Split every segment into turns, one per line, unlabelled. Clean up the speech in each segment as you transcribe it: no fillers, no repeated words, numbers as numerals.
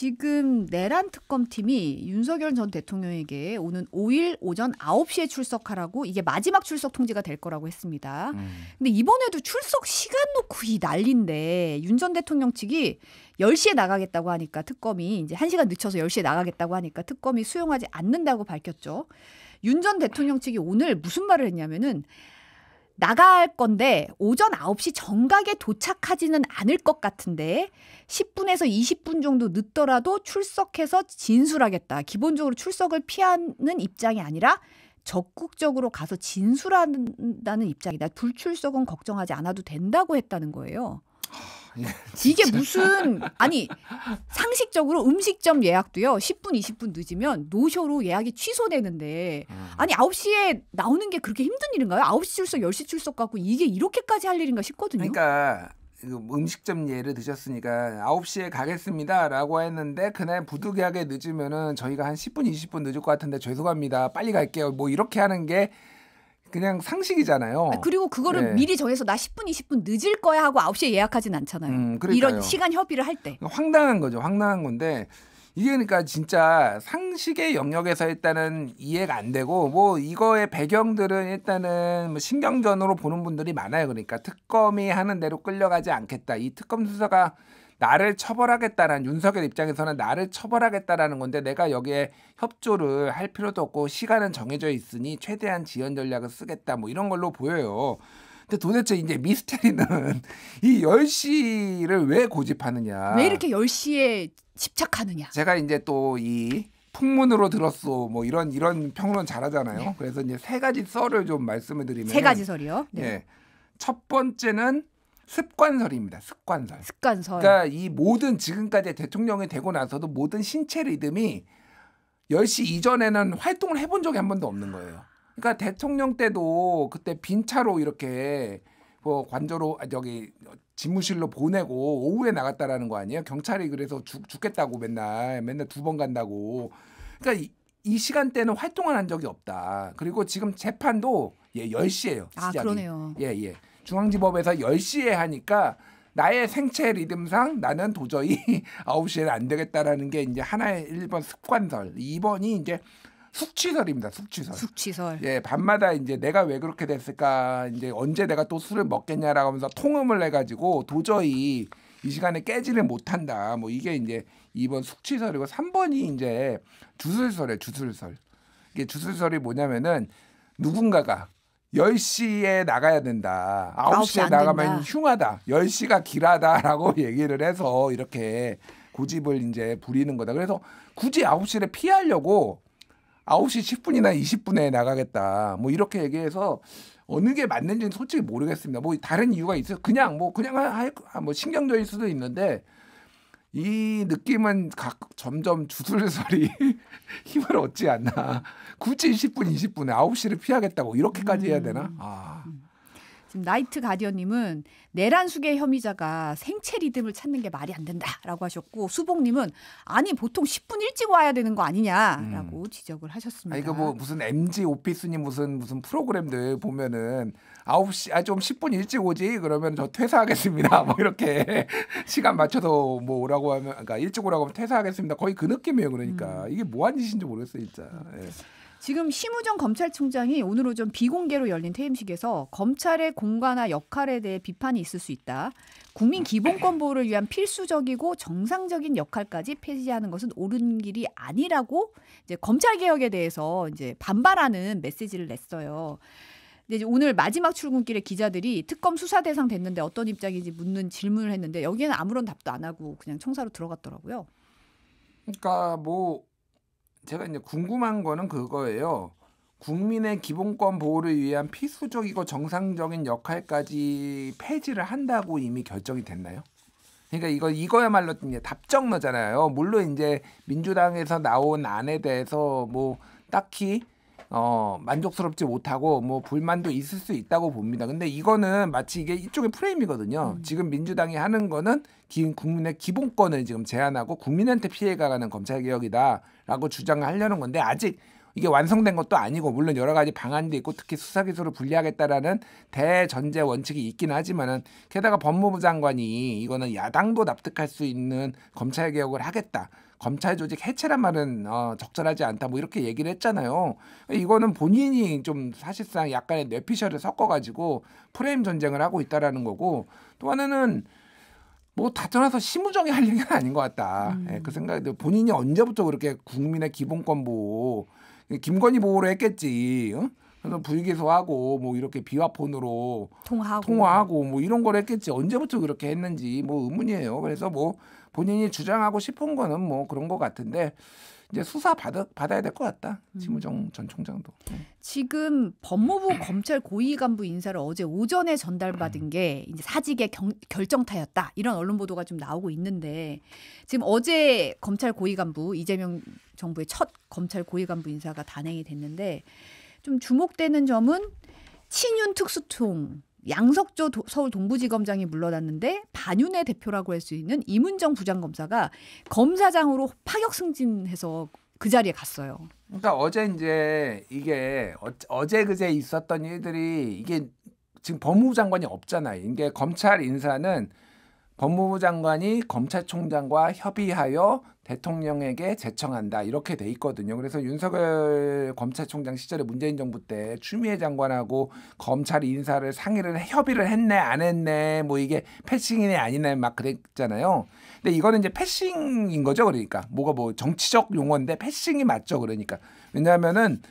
지금 내란 특검팀이 윤석열 전 대통령에게 오는 5일 오전 9시에 출석하라고 이게 마지막 출석 통지가 될 거라고 했습니다. 근데 이번에도 출석 시간 놓고 이 난리인데 윤 전 대통령 측이 10시에 나가겠다고 하니까 특검이 이제 1시간 늦춰서 10시에 나가겠다고 하니까 특검이 수용하지 않는다고 밝혔죠. 윤 전 대통령 측이 오늘 무슨 말을 했냐면은 나갈 건데 오전 9시 정각에 도착하지는 않을 것 같은데 10분에서 20분 정도 늦더라도 출석해서 진술하겠다. 기본적으로 출석을 피하는 입장이 아니라 적극적으로 가서 진술한다는 입장이다. 불출석은 걱정하지 않아도 된다고 했다는 거예요.
예,
이게 무슨 아니 상식적으로 음식점 예약도요 10분 20분 늦으면 노쇼로 예약이 취소되는데 아니 9시에 나오는 게 그렇게 힘든 일인가요? 9시 출석 10시 출석 갖고 이게 이렇게까지 할 일인가 싶거든요.
그러니까 음식점 예를 드셨으니까 9시에 가겠습니다라고 했는데 그날 부득이하게 늦으면은 저희가 한 10분 20분 늦을 것 같은데 죄송합니다. 빨리 갈게요. 뭐 이렇게 하는 게 그냥 상식이잖아요.
그리고 그거를 미리 정해서 나 10분 20분 늦을 거야 하고 9시에 예약하진 않잖아요. 이런 시간 협의를 할 때.
황당한 거죠. 황당한 건데 이게 그러니까 진짜 상식의 영역에서 일단은 이해가 안 되고 뭐 이거의 배경들은 일단은 뭐 신경전으로 보는 분들이 많아요. 그러니까 특검이 하는 대로 끌려가지 않겠다. 이 특검 수사가 나를 처벌하겠다라는 윤석열 입장에서는 나를 처벌하겠다라는 건데 내가 여기에 협조를 할 필요도 없고 시간은 정해져 있으니 최대한 지연 전략을 쓰겠다 뭐 이런 걸로 보여요. 근데 도대체 이제 미스테리는 이 10시를 왜 고집하느냐.
왜 이렇게 10시에 집착하느냐.
제가 이제 또 이 풍문으로 들었어 뭐 이런 평론 잘하잖아요. 네. 그래서 이제 세 가지 썰을 좀 말씀을 드리면
세 가지 썰이요?
네. 네. 첫 번째는 습관설입니다. 습관설.
그러니까
이 모든 지금까지 대통령이 되고 나서도 모든 신체 리듬이 10시 이전에는 활동을 해본 적이 한 번도 없는 거예요. 그러니까 대통령 때도 그때 빈차로 이렇게 뭐 관저로 저기 집무실로 보내고 오후에 나갔다라는 거 아니에요? 경찰이 그래서 죽겠다고 맨날 2번 간다고. 그러니까 이 시간대는 활동을 한 적이 없다. 그리고 지금 재판도 10시예요. 시작이.
그러네요.
예. 중앙지법에서 10시에 하니까 나의 생체 리듬상 나는 도저히 9시에는 안 되겠다라는 게 이제 하나의 1번 습관설. 2번이 이제 숙취설입니다. 숙취설. 예, 밤마다 이제 내가 왜 그렇게 됐을까? 이제 언제 내가 또 술을 먹겠냐라고 하면서 통음을 해 가지고 도저히 이 시간에 깨지를 못한다. 뭐 이게 이제 2번 숙취설이고 3번이 이제 주술설이에요. 주술설. 이게 주술설이 뭐냐면은 누군가가 10시에 나가야 된다. 9시에 나가면 흉하다. 10시가 길하다라고 얘기를 해서 이렇게 고집을 이제 부리는 거다. 그래서 굳이 9시를 피하려고 9시 10분이나 20분에 나가겠다. 뭐 이렇게 얘기해서 어느 게 맞는지는 솔직히 모르겠습니다. 뭐 다른 이유가 있어요. 그냥 뭐 신경적일 수도 있는데 이 느낌은 점점 주술설이 힘을 얻지 않나. 굳이 10분, 20분에 9시를 피하겠다고 이렇게까지 해야 되나?
지금 나이트 가디언님은 내란 수계 혐의자가 생체 리듬을 찾는 게 말이 안 된다라고 하셨고 수봉님은 아니 보통 10분 일찍 와야 되는 거 아니냐라고 지적을 하셨습니다.
이거 뭐 무슨 MG 오피스님 무슨 프로그램들 보면은 9시 좀 10분 일찍 오지 그러면 저 퇴사하겠습니다. 뭐 이렇게 시간 맞춰서 뭐 오라고 하면 그러니까 일찍 오라고 하면 퇴사하겠습니다. 거의 그 느낌이에요. 그러니까 이게 뭐 하는 짓인지 모르겠어요, 진짜. 예.
지금 심우정 검찰총장이 오늘 오전 비공개로 열린 퇴임식에서 검찰의 공과나 역할에 대해 비판이 있을 수 있다. 국민 기본권 보호를 위한 필수적이고 정상적인 역할까지 폐지하는 것은 옳은 길이 아니라고 이제 검찰 개혁에 대해서 이제 반발하는 메시지를 냈어요. 근데 이제 오늘 마지막 출근길에 기자들이 특검 수사 대상 됐는데 어떤 입장인지 묻는 질문을 했는데 여기에는 아무런 답도 안 하고 그냥 청사로 들어갔더라고요.
그러니까 뭐 제가 이제 궁금한 거는 그거예요. 국민의 기본권 보호를 위한 필수적이고 정상적인 역할까지 폐지를 한다고 이미 결정이 됐나요? 그러니까 이거야말로 이제 답정너잖아요. 물론 이제 민주당에서 나온 안에 대해서 뭐 딱히 만족스럽지 못하고 뭐 불만도 있을 수 있다고 봅니다. 근데 이거는 마치 이게 이쪽의 프레임이거든요. 지금 민주당이 하는 거는 국민의 기본권을 지금 제한하고 국민한테 피해가 가는 검찰개혁이다라고 주장을 하려는 건데 아직 이게 완성된 것도 아니고 물론 여러 가지 방안도 있고 특히 수사기소를 분리하겠다라는 대전제 원칙이 있긴 하지만은 게다가 법무부 장관이 이거는 야당도 납득할 수 있는 검찰개혁을 하겠다. 검찰 조직 해체란 말은 적절하지 않다 뭐 이렇게 얘기를 했잖아요. 이거는 본인이 좀 사실상 약간의 뇌피셜을 섞어가지고 프레임 전쟁을 하고 있다라는 거고 또 하나는 뭐 다 떠나서 심우정이 할 얘기는 아닌 것 같다. 그 생각이 본인이 언제부터 그렇게 국민의 기본권 보호 김건희 보호로 했겠지. 그래서 불기소하고 뭐 이렇게 비화폰으로 통화하고 뭐 이런 걸 했겠지. 언제부터 그렇게 했는지 뭐 의문이에요. 그래서 뭐 본인이 주장하고 싶은 거는 뭐 그런 것 같은데 이제 수사 받아야 될 것 같다. 심우정 전 총장도.
지금 법무부 검찰 고위 간부 인사를 어제 오전에 전달받은 게 이제 사직의 결정타였다. 이런 언론 보도가 좀 나오고 있는데 지금 어제 검찰 고위 간부 이재명 정부의 첫 검찰 고위 간부 인사가 단행이 됐는데 좀 주목되는 점은 친윤 특수통 양석조 서울 동부지검장이 물러났는데 반윤의 대표라고 할 수 있는 이문정 부장검사가 검사장으로 파격 승진해서 그 자리에 갔어요.
그러니까 어제 이제 이게 어제 그제 있었던 일들이 이게 지금 법무부 장관이 없잖아요. 이게 검찰 인사는 법무부 장관이 검찰총장과 협의하여 대통령에게 제청한다 이렇게 돼 있거든요. 그래서 윤석열 검찰총장 시절에 문재인 정부 때 추미애 장관하고 검찰 인사를 상의를 협의를 했네 안 했네 뭐 이게 패싱이네 아니네 막 그랬잖아요. 근데 이거는 이제 패싱인 거죠. 그러니까 뭐가 뭐 정치적 용어인데 패싱이 맞죠. 그러니까 왜냐하면은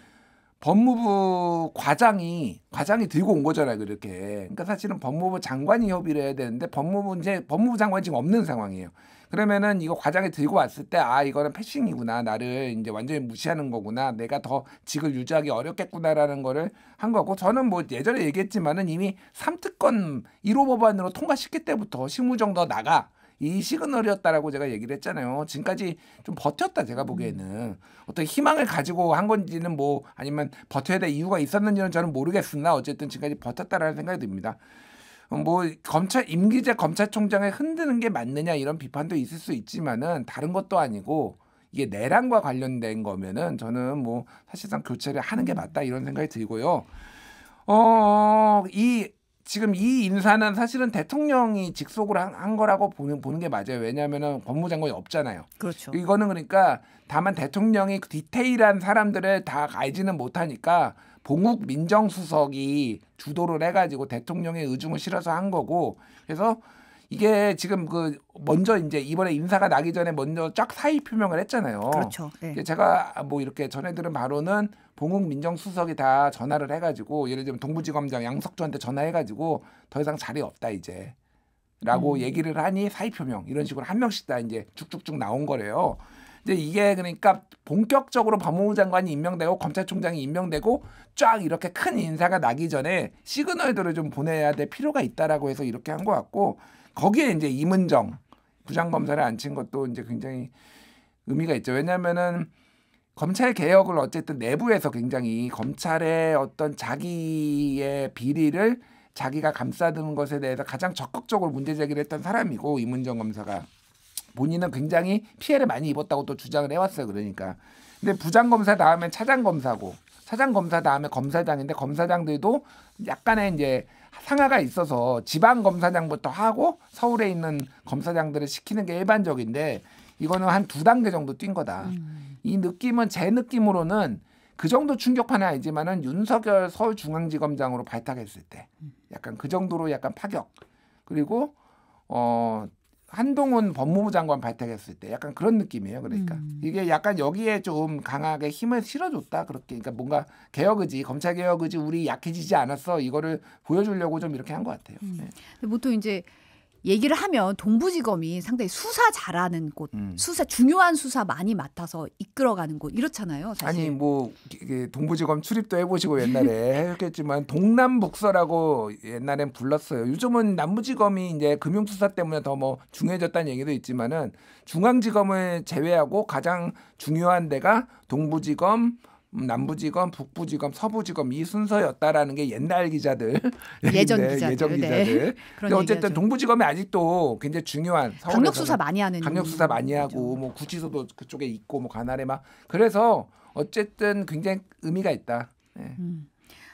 법무부 과장이 들고 온 거잖아요, 그렇게. 그러니까 사실은 법무부 장관이 협의를 해야 되는데 법무부 장관이 지금 없는 상황이에요. 그러면은 이거 과장이 들고 왔을 때 이거는 패싱이구나, 나를 이제 완전히 무시하는 거구나, 내가 더 직을 유지하기 어렵겠구나라는 거를 한 거고 저는 뭐 예전에 얘기했지만은 이미 3특권 1호 법안으로 통과시킬 때부터 심우정 더 나가. 이 시그널이었다라고 제가 얘기를 했잖아요. 지금까지 좀 버텼다 제가 보기에는. 어떤 희망을 가지고 한 건지는 뭐 아니면 버텨야 될 이유가 있었는지는 저는 모르겠으나 어쨌든 지금까지 버텼다라는 생각이 듭니다. 뭐 임기제 검찰총장을 흔드는 게 맞느냐 이런 비판도 있을 수 있지만은 다른 것도 아니고 이게 내란과 관련된 거면은 저는 뭐 사실상 교체를 하는 게 맞다 이런 생각이 들고요. 지금 이 인사는 사실은 대통령이 직속으로 한 거라고 보는 게 맞아요. 왜냐하면 법무장관이 없잖아요.
그렇죠.
이거는 그러니까 다만 대통령이 디테일한 사람들을 다 알지는 못하니까 봉욱 민정수석이 주도를 해가지고 대통령의 의중을 실어서 한 거고 그래서 이게 지금 먼저 이제 이번에 인사가 나기 전에 먼저 쫙 사의 표명을 했잖아요.
그렇죠. 네.
제가 뭐 이렇게 전해 들은 바로는 봉욱 민정수석이 다 전화를 해가지고 예를 들면 동부지검장 양석조한테 전화해가지고 더 이상 자리 없다 이제라고 얘기를 하니 사의 표명 이런 식으로 한 명씩 다 이제 쭉쭉쭉 나온 거래요. 이제 이게 그러니까 본격적으로 법무부 장관이 임명되고 검찰총장이 임명되고 쫙 이렇게 큰 인사가 나기 전에 시그널들을 좀 보내야 될 필요가 있다라고 해서 이렇게 한 것 같고. 거기에 이제 이문정 부장검사를 앉힌 것도 이제 굉장히 의미가 있죠. 왜냐하면은 검찰 개혁을 어쨌든 내부에서 굉장히 검찰의 어떤 자기의 비리를 자기가 감싸드는 것에 대해서 가장 적극적으로 문제 제기를 했던 사람이고 이문정 검사가 본인은 굉장히 피해를 많이 입었다고 또 주장을 해왔어요. 그러니까. 근데 부장검사 다음에 차장검사고 차장검사 다음에 검사장인데 검사장들도 약간의 이제 상하가 있어서 지방검사장부터 하고 서울에 있는 검사장들을 시키는 게 일반적인데 이거는 한 2단계 정도 뛴 거다. 이 느낌은 제 느낌으로는 그 정도 충격파는 아니지만은 윤석열 서울중앙지검장으로 발탁했을 때 약간 그 정도로 약간 파격 그리고 한동훈 법무부 장관 발탁했을 때 약간 그런 느낌이에요. 그러니까 이게 약간 여기에 좀 강하게 힘을 실어줬다. 그렇게 그러니까 뭔가 개혁 의지, 검찰 개혁 의지 우리 약해지지 않았어. 이거를 보여주려고 좀 이렇게 한 것 같아요. 네.
보통 이제 얘기를 하면 동부지검이 상당히 수사 잘하는 곳, 중요한 수사 많이 맡아서 이끌어가는 곳 이렇잖아요. 사실.
아니 뭐 동부지검 출입도 해보시고 옛날에 했겠지만 동남북서라고 옛날엔 불렀어요. 요즘은 남부지검이 이제 금융수사 때문에 더 뭐 중요해졌다는 얘기도 있지만은 중앙지검을 제외하고 가장 중요한 데가 동부지검, 남부지검, 북부지검, 서부지검 이 순서였다라는 게 옛날 기자들,
예전 기자들.
네. 근데 어쨌든 동부지검이 아직도 굉장히 중요한
강력 수사 많이 하는
강력 수사 많이 하고 뭐 구치소도 그쪽에 있고 뭐 관할에 막 그래서 어쨌든 굉장히 의미가 있다. 네.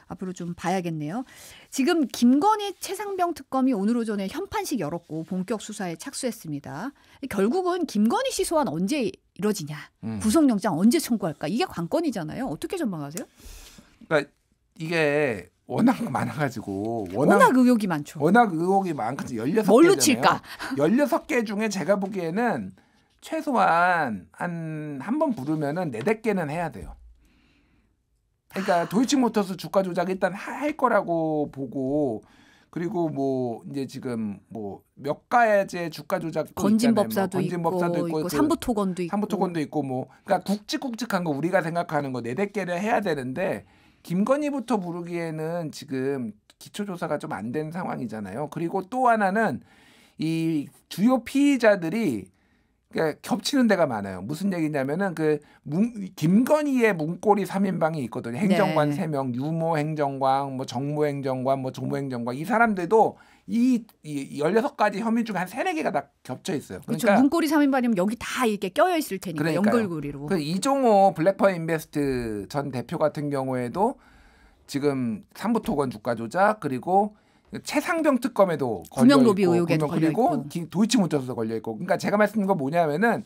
앞으로 좀 봐야겠네요. 지금 김건희 최상병 특검이 오늘 오전에 현판식 열었고 본격 수사에 착수했습니다. 결국은 김건희 씨 소환 언제 이뤄지냐. 구속영장 언제 청구할까. 이게 관건이잖아요. 어떻게 전망하세요?
그러니까 이게 워낙 많아가지고
워낙 의혹이 많죠.
워낙 의혹이 많거든요. 16개잖아요.
뭘로 칠까?
16개 중에 제가 보기에는 최소한 한 번 부르면은 4-5개는 해야 돼요. 그러니까 도이치모터스 주가 조작 일단 할 거라고 보고 그리고 뭐 이제 지금 뭐 몇 가지의 주가 조작도
건진법사도
있잖아요.
있고
그
삼부토건도 있고
삼부토건도 있고 뭐 그러니까 굵직굵직한 거 우리가 생각하는 거 4-5개를 해야 되는데 김건희부터 부르기에는 지금 기초조사가 좀 안 된 상황이잖아요. 그리고 또 하나는 이 주요 피의자들이 그러니까 겹치는 데가 많아요. 무슨 얘기냐면은 김건희의 문고리 3인방이 있거든요. 행정관 3명, 유모 행정관, 뭐 정무 행정관, 뭐 조무 행정관 이 사람들도 이 16가지 혐의 중에 한 3-4개가 다 겹쳐 있어요. 그러니까
그렇죠. 문고리 3인방이면 여기 다 이렇게 껴여 있을 테니까
그러니까요.
연결고리로.
그 이종호 블랙펄 인베스트 전 대표 같은 경우에도 지금 삼부토건 주가 조작 그리고 최상병 특검에도
구명 로비 의혹에도
그리고 도이치모터스도 걸려 있고. 그러니까 제가 말씀드린 건 뭐냐면은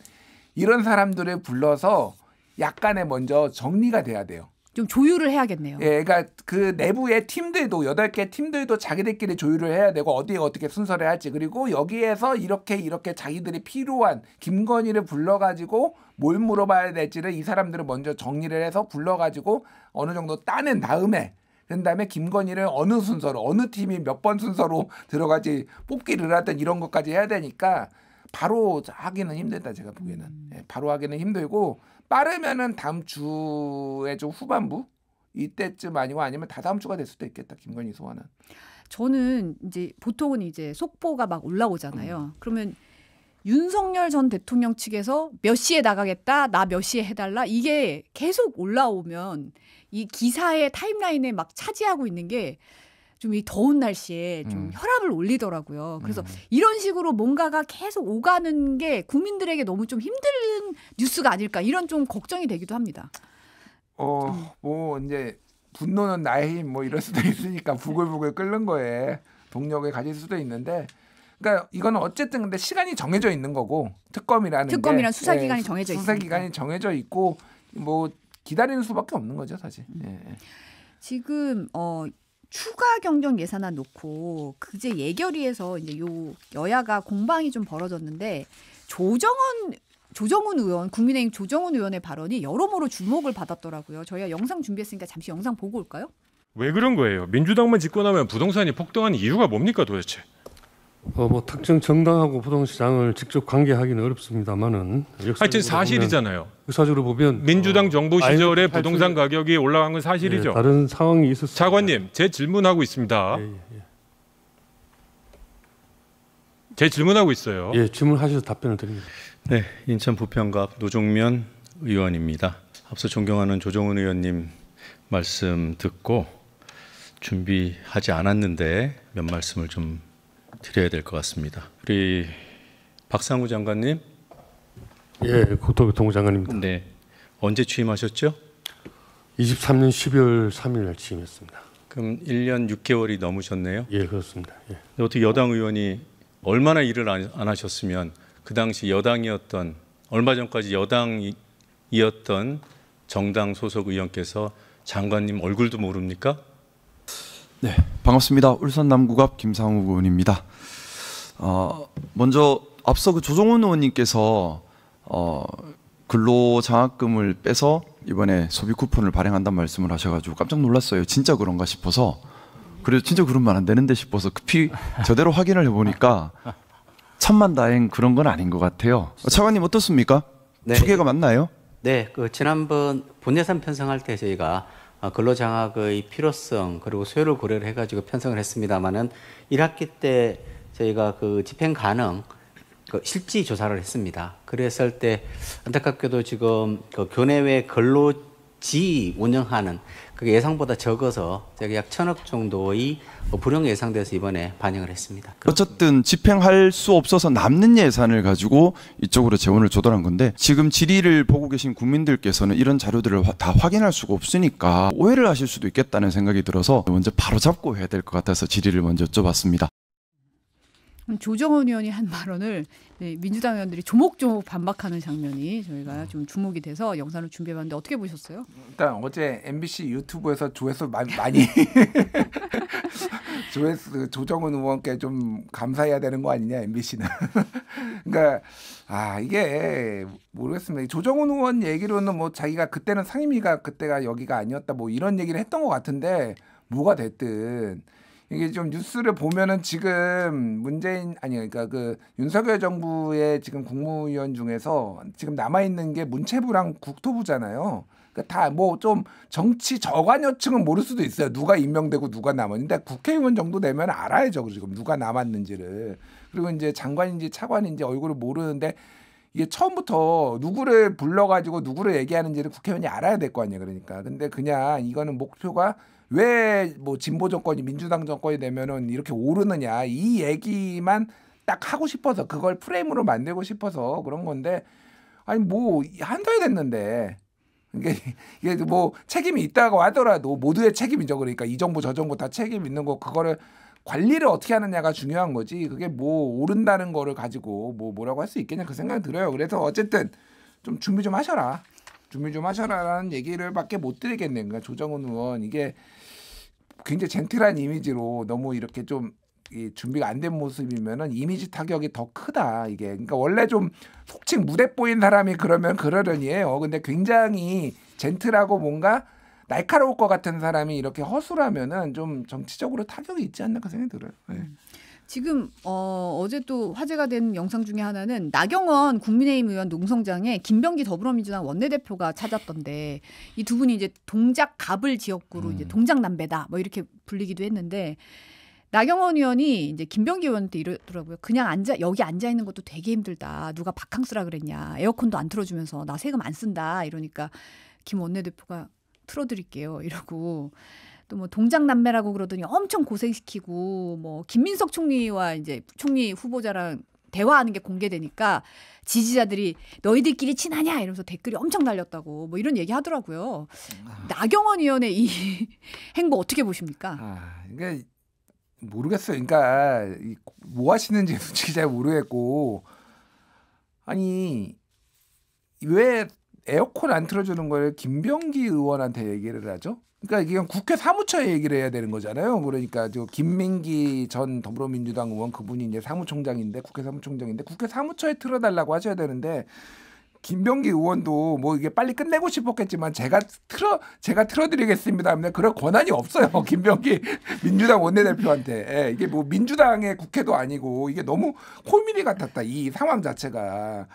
이런 사람들을 불러서 약간의 먼저 정리가 돼야 돼요.
좀 조율을 해야겠네요.
예, 그러니까 그 내부의 팀들도 8개 팀들도 자기들끼리 조율을 해야 되고 어디에 어떻게 순서를 할지 그리고 여기에서 이렇게 자기들이 필요한 김건희를 불러가지고 뭘 물어봐야 될지를 이 사람들을 먼저 정리를 해서 불러가지고 어느 정도 따낸 다음에 그다음에 김건희를 어느 순서로 어느 팀이 몇 번 순서로 들어가지 뽑기를 하든 이런 것까지 해야 되니까 바로 하기는 힘들다 제가 보기에는. 예, 바로 하기는 힘들고 빠르면은 다음 주에 좀 후반부 이때쯤 아니면 다다음 주가 될 수도 있겠다. 김건희 소환은.
저는 이제 보통은 이제 속보가 막 올라오잖아요. 그러면 윤석열 전 대통령 측에서 몇 시에 나가겠다, 나 몇 시에 해달라 이게 계속 올라오면 이 기사의 타임라인에 막 차지하고 있는 게 좀 이 더운 날씨에 좀 혈압을 올리더라고요. 그래서 이런 식으로 뭔가가 계속 오가는 게 국민들에게 너무 좀 힘든 뉴스가 아닐까 이런 좀 걱정이 되기도 합니다.
뭐 이제 분노는 나의 힘 뭐 이럴 수도 있으니까 부글부글 끓는 거에 동력을 가질 수도 있는데 그러니까 이거는 어쨌든 근데 시간이 정해져 있는 거고 특검이란
수사 기간이 정해져 있고
수사 기간이 정해져 있고 뭐 기다리는 수밖에 없는 거죠 사실. 예.
지금 추가 경정 예산안 놓고 그제 예결위에서 이제 요 여야가 공방이 좀 벌어졌는데 조정훈 의원, 국민의힘 조정훈 의원의 발언이 여러모로 주목을 받았더라고요. 저희가 영상 준비했으니까 잠시 영상 보고 올까요?
왜 그런 거예요? 민주당만 집권하면 부동산이 폭등하는 이유가 뭡니까 도대체?
뭐 특정 정당하고 부동시장을 직접 관계하기는 어렵습니다만은
하여튼 사실이잖아요.
역사적으로 보면
민주당 정부 시절에 부동산 가격이 올라간 건 사실이죠.
예, 다른 상황이 있었습니다.
차관님, 제 질문하고 있습니다.
예.
제 질문하고 있어요.
예, 질문하셔서 답변을 드립니다.
네, 인천 부평갑 노종면 의원입니다. 앞서 존경하는 조정훈 의원님 말씀 듣고 준비하지 않았는데 몇 말씀을 좀 드려야 될 것 같습니다. 우리 박상우 장관님.
예, 국토교통부 장관입니다.
네, 언제 취임하셨죠?
23년 12월 3일 취임했습니다.
그럼 1년 6개월이 넘으셨네요.
예, 그렇습니다. 예.
어떻게 여당 의원이 얼마나 일을 안 하셨으면 그 당시 여당이었던 얼마 전까지 여당이었던 정당 소속 의원께서 장관님 얼굴도 모릅니까?
네, 반갑습니다. 울산 남구갑 김상우 의원입니다. 먼저 앞서 그 조정훈 의원님께서 근로장학금을 빼서 이번에 소비 쿠폰을 발행한다는 말씀을 하셔가지고 깜짝 놀랐어요. 진짜 그런가 싶어서. 그래서 진짜 그러면 안 되는데 싶어서 급히 저대로 확인을 해보니까 천만다행 그런 건 아닌 것 같아요. 차관님 어떻습니까?
네.
두 개가 맞나요?
네, 그 지난번 본예산 편성할 때 저희가 근로장학의 필요성 그리고 수요를 고려를 해가지고 편성을 했습니다만은 1학기 때 저희가 그 집행 가능 그 실지 조사를 했습니다. 그랬을 때 안타깝게도 지금 그 교내외 근로지 운영하는 그게 예상보다 적어서 저기 약 1,000억 정도의 불용 예상돼서 이번에 반영을 했습니다.
어쨌든 집행할 수 없어서 남는 예산을 가지고 이쪽으로 재원을 조달한 건데 지금 질의를 보고 계신 국민들께서는 이런 자료들을 다 확인할 수가 없으니까 오해를 하실 수도 있겠다는 생각이 들어서 먼저 바로 잡고 해야 될 것 같아서 질의를 먼저 여쭤봤습니다.
조정원 의원이 한 발언을 네, 민주당 의원들이 조목조목 반박하는 장면이 저희가 좀 주목이 돼서 영상을 준비해봤는데 어떻게 보셨어요?
일단 어제 MBC 유튜브에서 조회수 많이 조회수 조정은 의원께 좀 감사해야 되는 거 아니냐 MBC는. 그러니까 이게 모르겠습니다. 조정은 의원 얘기로는 뭐 자기가 그때는 상임위가 그때가 여기가 아니었다 뭐 이런 얘기를 했던 것 같은데 뭐가 됐든. 이게 좀 뉴스를 보면은 지금 문재인 그러니까 그 윤석열 정부의 지금 국무위원 중에서 지금 남아 있는 게 문체부랑 국토부잖아요. 그러니까 다 뭐 좀 정치 저관여층은 모를 수도 있어요. 누가 임명되고 누가 남았는데 국회의원 정도 되면 알아야죠. 지금 누가 남았는지를. 그리고 이제 장관인지 차관인지 얼굴을 모르는데 이게 처음부터 누구를 불러가지고 누구를 얘기하는지를 국회의원이 알아야 될 거 아니에요. 그러니까 근데 그냥 이거는 목표가 왜 뭐 진보 정권이 민주당 정권이 되면은 이렇게 오르느냐 이 얘기만 딱 하고 싶어서 그걸 프레임으로 만들고 싶어서 그런 건데 아니 뭐 한 달 됐는데 이게 뭐 책임이 있다고 하더라도 모두의 책임이죠. 그러니까 이 정부 저 정부 다 책임 있는 거 그거를 관리를 어떻게 하느냐가 중요한 거지 그게 뭐 오른다는 거를 가지고 뭐라고 할 수 있겠냐 그 생각이 들어요. 그래서 어쨌든 좀 준비 좀 하셔라라는 얘기를 밖에 못 드리겠네요. 그러니까 조정은 의원 이게 굉장히 젠틀한 이미지로 너무 이렇게 좀 준비가 안 된 모습이면은 이미지 타격이 더 크다 이게. 그러니까 원래 좀 속칭 무대 보인 사람이 그러면 그러려니 해요. 근데 굉장히 젠틀하고 뭔가 날카로울 것 같은 사람이 이렇게 허술하면은 좀 정치적으로 타격이 있지 않나 그 생각이 들어요. 네.
지금 어제 또 화제가 된 영상 중에 하나는 나경원 국민의힘 의원 농성장에 김병기 더불어민주당 원내대표가 찾았던데 이 두 분이 이제 동작 갑을 지역구로 이제 동작 남배다 뭐 이렇게 불리기도 했는데 나경원 의원이 이제 김병기 의원한테 이러더라고요. 그냥 여기 앉아 있는 것도 되게 힘들다. 누가 바캉스라 그랬냐. 에어컨도 안 틀어주면서 나 세금 안 쓴다. 이러니까 김 원내대표가 틀어드릴게요. 이러고. 또 뭐 동작남매라고 그러더니 엄청 고생시키고 뭐 김민석 총리와 이제 총리 후보자랑 대화하는 게 공개되니까 지지자들이 너희들끼리 친하냐 이러면서 댓글이 엄청 달렸다고 뭐 이런 얘기 하더라고요. 나경원 의원의 이 행보 어떻게 보십니까?
그러니까 모르겠어요. 그러니까 뭐 하시는지 솔직히 잘 모르겠고 아니 왜 에어컨 안 틀어주는 걸 김병기 의원한테 얘기를 하죠? 그러니까 이게 국회 사무처에 얘기를 해야 되는 거잖아요. 그러니까 저 김민기 전 더불어민주당 의원 그분이 이제 사무총장인데 국회 사무총장인데 국회 사무처에 틀어달라고 하셔야 되는데 김병기 의원도 뭐 이게 빨리 끝내고 싶었겠지만 제가 틀어드리겠습니다 하면 그럴 권한이 없어요. 김병기 민주당 원내대표한테. 이게 뭐 민주당의 국회도 아니고 이게 너무 코미디 같았다. 이 상황 자체가.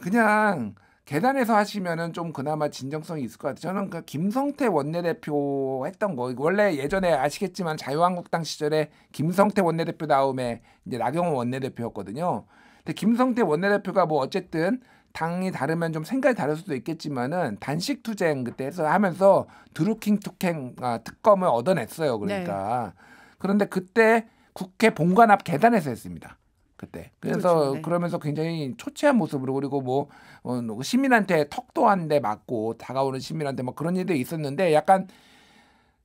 그냥 계단에서 하시면은 좀 그나마 진정성이 있을 것 같아요. 저는 그 김성태 원내대표 했던 거 원래 예전에 아시겠지만 자유한국당 시절에 김성태 원내대표 다음에 이제 나경원 원내대표였거든요. 근데 김성태 원내대표가 뭐 어쨌든 당이 다르면 좀 생각이 다를 수도 있겠지만은 단식 투쟁 그때 해서 하면서 드루킹 특검을 얻어냈어요. 그러니까 그런데 그때 국회 본관 앞 계단에서 했습니다. 그때. 그래서
그렇죠, 네.
그러면서 굉장히 초췌한 모습으로 그리고 뭐 시민한테 턱도 한 대 맞고 다가오는 시민한테 뭐 그런 일들이 있었는데 약간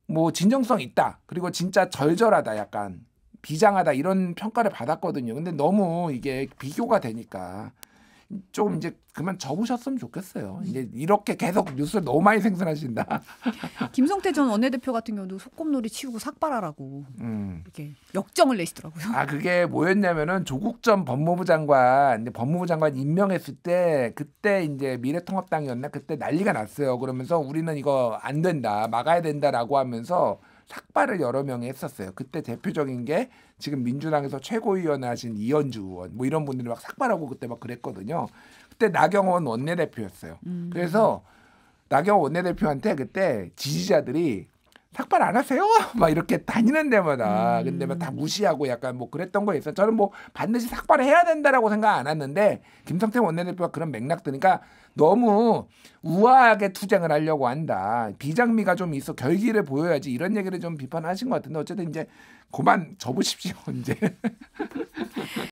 뭐 진정성 있다. 그리고 진짜 절절하다. 약간 비장하다 이런 평가를 받았거든요. 근데 너무 이게 비교가 되니까 좀 이제 그만 접으셨으면 좋겠어요. 이제 이렇게 계속 뉴스를 너무 많이 생산하신다.
김성태 전 원내대표 같은 경우도 소꿉놀이 치우고 삭발하라고 이렇게 역정을 내시더라고요.
그게 뭐였냐면은 조국 전 법무부 장관 임명했을 때 그때 이제 미래통합당이었나 그때 난리가 났어요. 그러면서 우리는 이거 안 된다, 막아야 된다라고 하면서 삭발을 여러 명이 했었어요. 그때 대표적인 게 지금 민주당에서 최고위원 하신 이현주 의원 뭐 이런 분들이 막 삭발하고 그때 막 그랬거든요. 그때 나경원 원내대표였어요. 그래서 나경원 원내대표한테 그때 지지자들이 삭발 안 하세요? 막 이렇게 다니는 데마다 근데 막 다 무시하고 약간 뭐 그랬던 거 있어요. 저는 뭐 반드시 삭발을 해야 된다라고 생각 안 했는데 김성태 원내대표가 그런 맥락 드니까 너무 우아하게 투쟁을 하려고 한다. 비장미가 좀 있어 결기를 보여야지 이런 얘기를 좀 비판하신 것 같은데 어쨌든 이제 그만 접으십시오 이제.